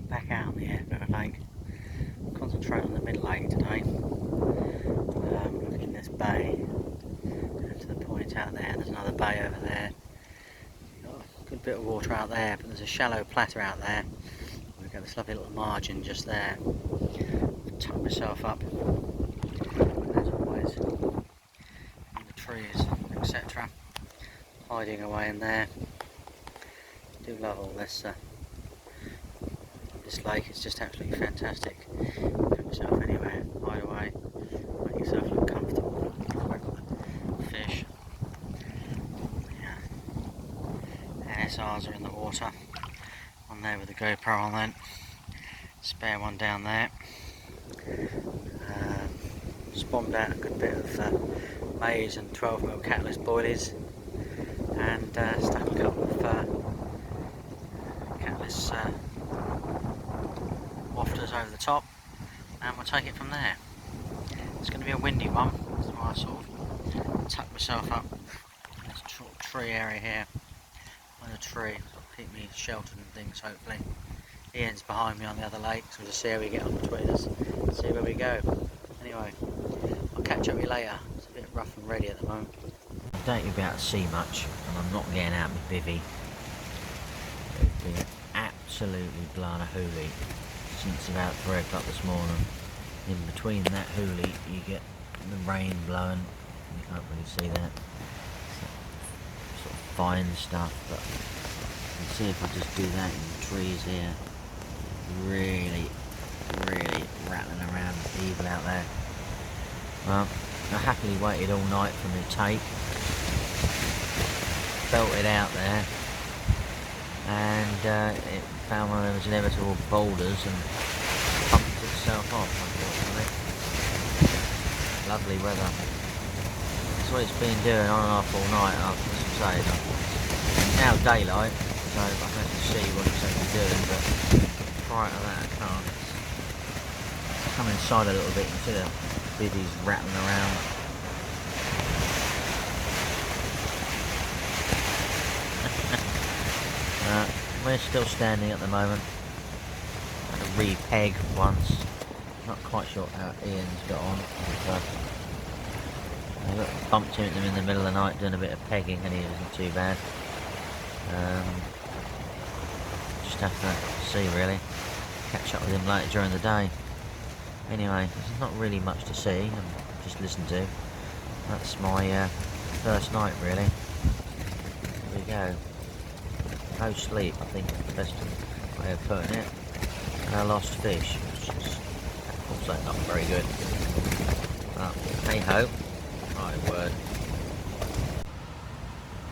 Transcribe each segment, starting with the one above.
back out on the Edinburgh Lake. Concentrate on the mid-lake today. Looking at this bay, and to the point out there, there's another bay over there. Got a good bit of water out there, but there's a shallow platter out there. We've got this lovely little margin just there. I've tucked myself up, as always, in the trees, etc. Hiding away in there. I do love all this. This lake is just absolutely fantastic. Put yourself anywhere, hide away, make yourself look comfortable. Fish. Yeah. ASRs are in the water. One there with the GoPro on then. Spare one down there. Spawned out a good bit of maize and 12mm catalyst boilies, and stuck a couple of catalyst wafters over the top, and we'll take it from there. It's going to be a windy one, that's why I sort of tucked myself up in this tree area here, on a tree, keep me sheltered and things hopefully. Ian's behind me on the other lake, so we'll just see how we get on between us, see where we go. Anyway, I'll catch up with you later. It's a bit rough and ready at the moment. I doubt you'll be able to see much, and I'm not getting out my bivvy. It's been absolutely blown a hoolie since about 3 o'clock this morning. In between that hoolie you get the rain blowing. You can't really see that. It's sort of fine stuff, but you can see if I just do that in the trees here. Really rattling around evil out there. Well, I happily waited all night for me to take. Belted out there, and it found one of those inevitable boulders and pumped itself off, unfortunately. Lovely weather. That's what it's been doing on and off all night, I have to say. It's now daylight, so I can actually see what it's actually doing, but prior to that I can't. Come inside a little bit, you can see the biddies rattling around. We're still standing at the moment. I had to re-peg once. Not quite sure how Ian's got on. I got bumped into him in the middle of the night doing a bit of pegging, and he wasn't too bad. Just have to see really. Catch up with him later during the day. Anyway, there's not really much to see and just listen to. That's my first night really. Here we go. No sleep, I think is the best way of putting it. And I lost fish, which is also not very good. But hey ho, my word.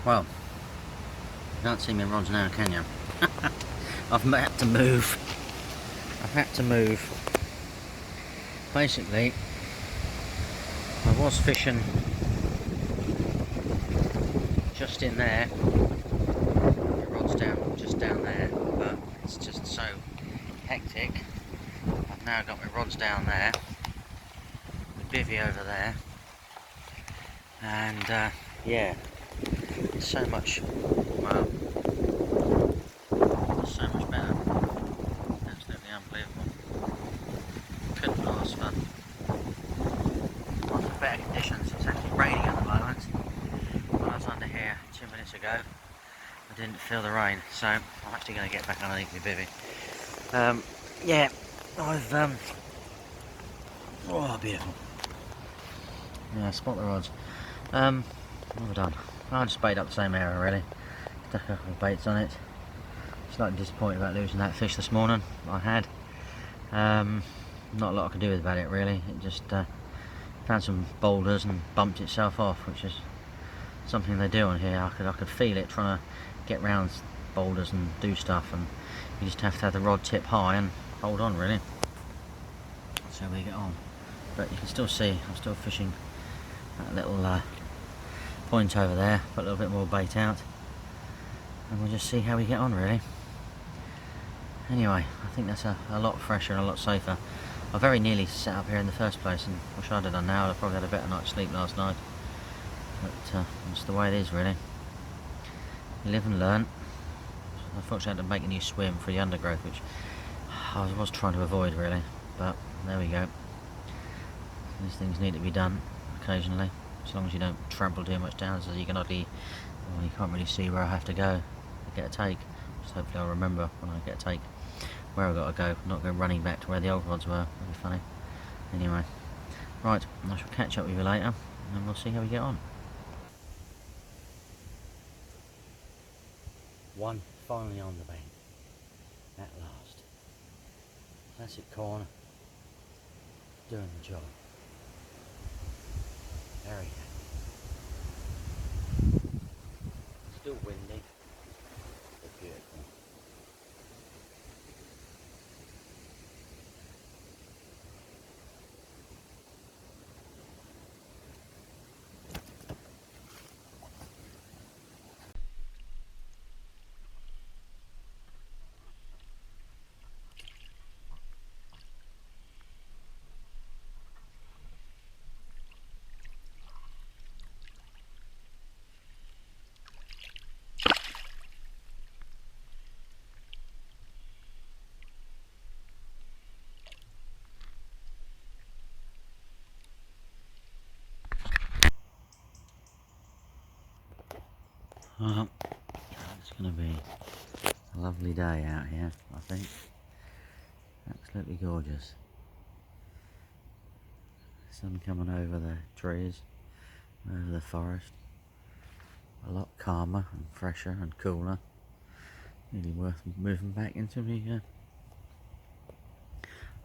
Well, you can't see my rods now, can you? I've had to move. Basically, I was fishing just in there. The rod's just down there, but it's just so hectic. I've now got my rods down there, the bivvy over there, and yeah, it's so much, well, it's so much better. Absolutely unbelievable. Couldn't ask for better conditions. It's actually raining at the moment. When I was under here 2 minutes ago, I didn't feel the rain, so I'm actually going to get back underneath my bivvy. Yeah, I've oh, beautiful. Yeah, spot the rods. What have I done? I just baited up the same area really. Stuck a couple of baits on it. Slightly disappointed about losing that fish this morning. I had. Not a lot I could do about it really. It just found some boulders and bumped itself off, which is something they do on here. I could feel it trying to get round boulders and do stuff, and you just have to have the rod tip high and hold on really. That's how we get on. But you can still see I'm still fishing that little point over there. Put a little bit more bait out, and we'll just see how we get on really. Anyway, I think that's a lot fresher and a lot safer. I very nearly set up here in the first place, and wish I'd have done now. I'd probably had a better night's sleep last night. But it's the way it is really. You live and learn. Unfortunately I had to make a new swim for the undergrowth, which I was trying to avoid really, but there we go. These things need to be done occasionally, as long as you don't trample too much down, so you can hardly, well, you can't really see where I have to go to get a take. Just hopefully I'll remember when I get a take where I've got to go, not go running back to where the old rods were. That'd be funny. Anyway, right, I shall catch up with you later, and we'll see how we get on. One finally on the bank, at last. Classic corner, doing the job. Very happy. Still windy, but beautiful. Well, it's going to be a lovely day out here, I think. Absolutely gorgeous. Sun coming over the trees, over the forest. A lot calmer and fresher and cooler. Really worth moving back into my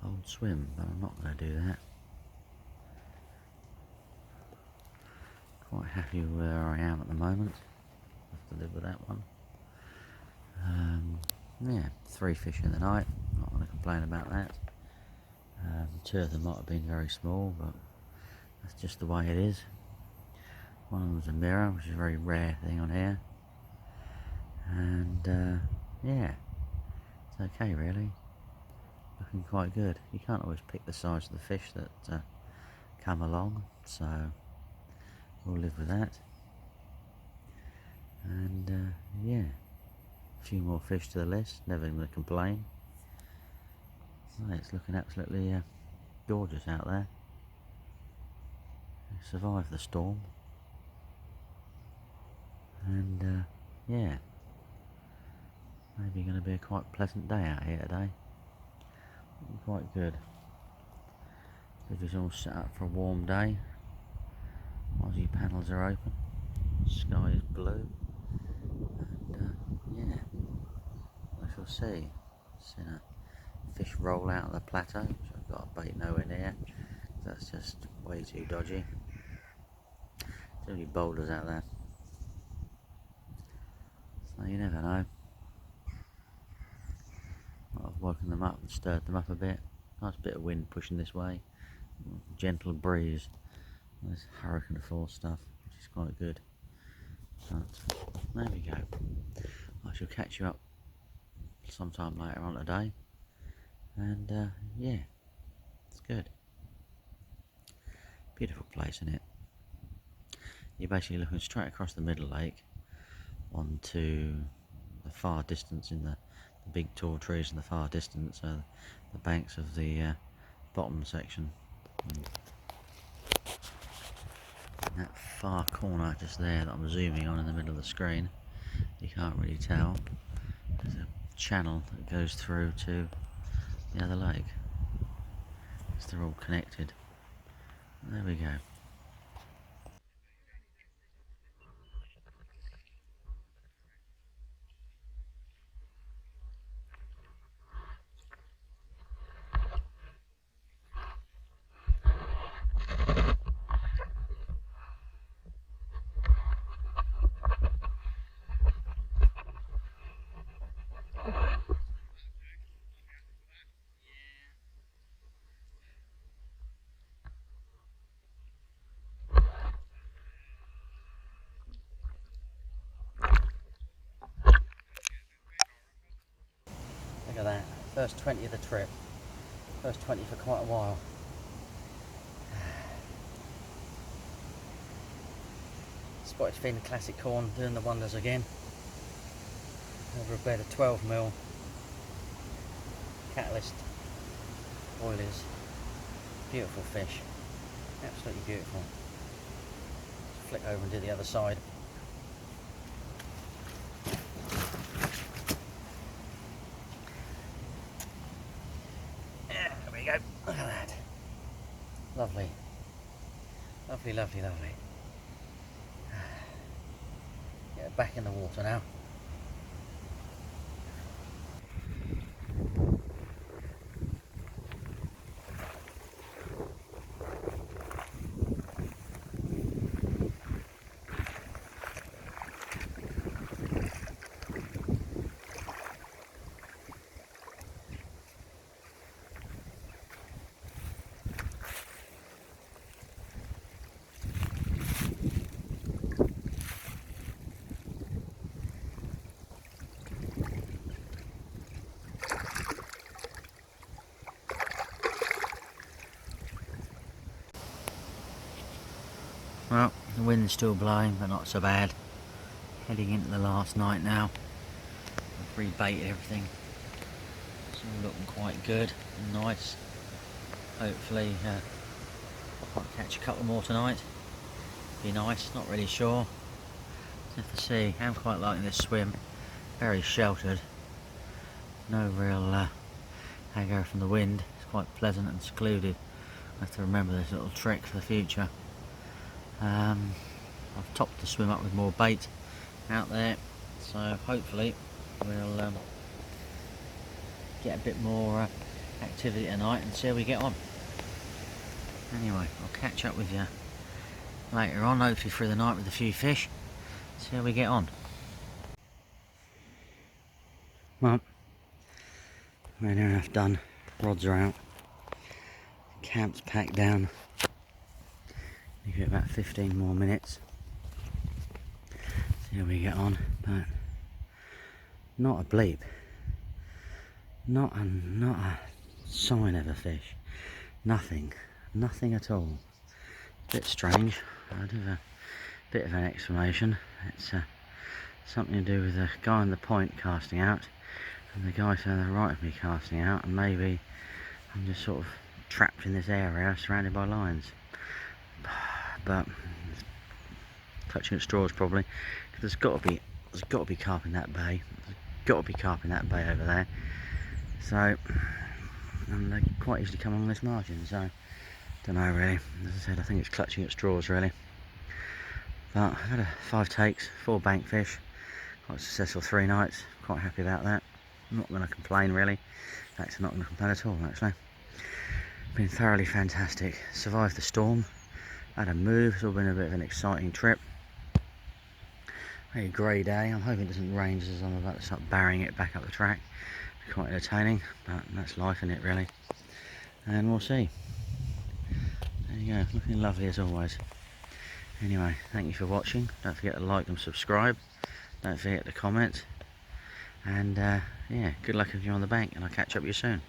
old swim, but I'm not going to do that. Quite happy where I am at the moment. Have to live with that one. Yeah, 3 fish in the night. Not going to complain about that. 2 of them might have been very small, but that's just the way it is. One of them was a mirror, which is a very rare thing on here. And yeah, it's okay really. Looking quite good. You can't always pick the size of the fish that come along, so we'll live with that. And yeah, a few more fish to the list. Never going to complain. Well, it's looking absolutely gorgeous out there. Survived the storm, and yeah, maybe going to be a quite pleasant day out here today. Looking quite good. It's all set up for a warm day. Aussie panels are open. Sky is blue, and yeah, I shall see. Seen a fish roll out of the plateau, which I've got a bait nowhere near. That's just way too dodgy. Too many boulders out there, so you never know. I've woken them up and stirred them up a bit. Nice bit of wind pushing this way. Gentle breeze. This hurricane force stuff, which is quite good. But there we go. I shall catch you up sometime later on today. And yeah, it's good. Beautiful place, isn't it? You're basically looking straight across the middle lake onto the far distance in the big tall trees in the far distance, the banks of the bottom section. And that far corner just there that I'm zooming on in the middle of the screen, you can't really tell. There's a channel that goes through to the other lake. So they're all connected. There we go. Look at that. First 20 of the trip. First 20 for quite a while. Spotted fin classic corn doing the wonders again. Over a bed of 12mm. catalyst boilies. Beautiful fish, absolutely beautiful. Let's flick over and do the other side. There we go, look at that. Lovely, lovely, lovely, lovely. Get it back in the water now. Well, the wind's still blowing, but not so bad. Heading into the last night now. I've rebaited everything. It's all looking quite good and nice. Hopefully, I'll catch a couple more tonight. Be nice, not really sure. Have to see. I'm quite liking this swim. Very sheltered. No real aggro from the wind. It's quite pleasant and secluded. I have to remember this little trick for the future. I've topped the swim up with more bait out there, so hopefully we'll get a bit more activity tonight and see how we get on. Anyway, I'll catch up with you later on, hopefully through the night with a few fish, see how we get on. Well, we're near enough done. Rods are out, camp's packed down. Give it about 15 more minutes, see how we get on, but not a bleep, not a sign of a fish, nothing at all. Bit strange. I'd have a bit of an explanation. It's something to do with the guy on the point casting out and the guy to the right of me casting out, and maybe I'm just sort of trapped in this area surrounded by lines. But clutching at straws probably, because there's got to be carp in that bay. There's got to be carp in that bay over there. So, and they quite easily come along this margin. So, don't know really. As I said, I think it's clutching at straws really. But I've had 5 takes, 4 bank fish, quite successful 3 nights. Quite happy about that. I'm not going to complain really. In fact, I'm not going to complain at all actually. Been thoroughly fantastic. Survived the storm. Had a move, it's all been a bit of an exciting trip. Very grey day, I'm hoping it doesn't rain just as I'm about to start barring it back up the track. It's quite entertaining, but that's life isn't it really. And we'll see. There you go, looking lovely as always. Anyway, thank you for watching. Don't forget to like and subscribe. Don't forget to comment. And yeah, good luck if you're on the bank, and I'll catch up with you soon.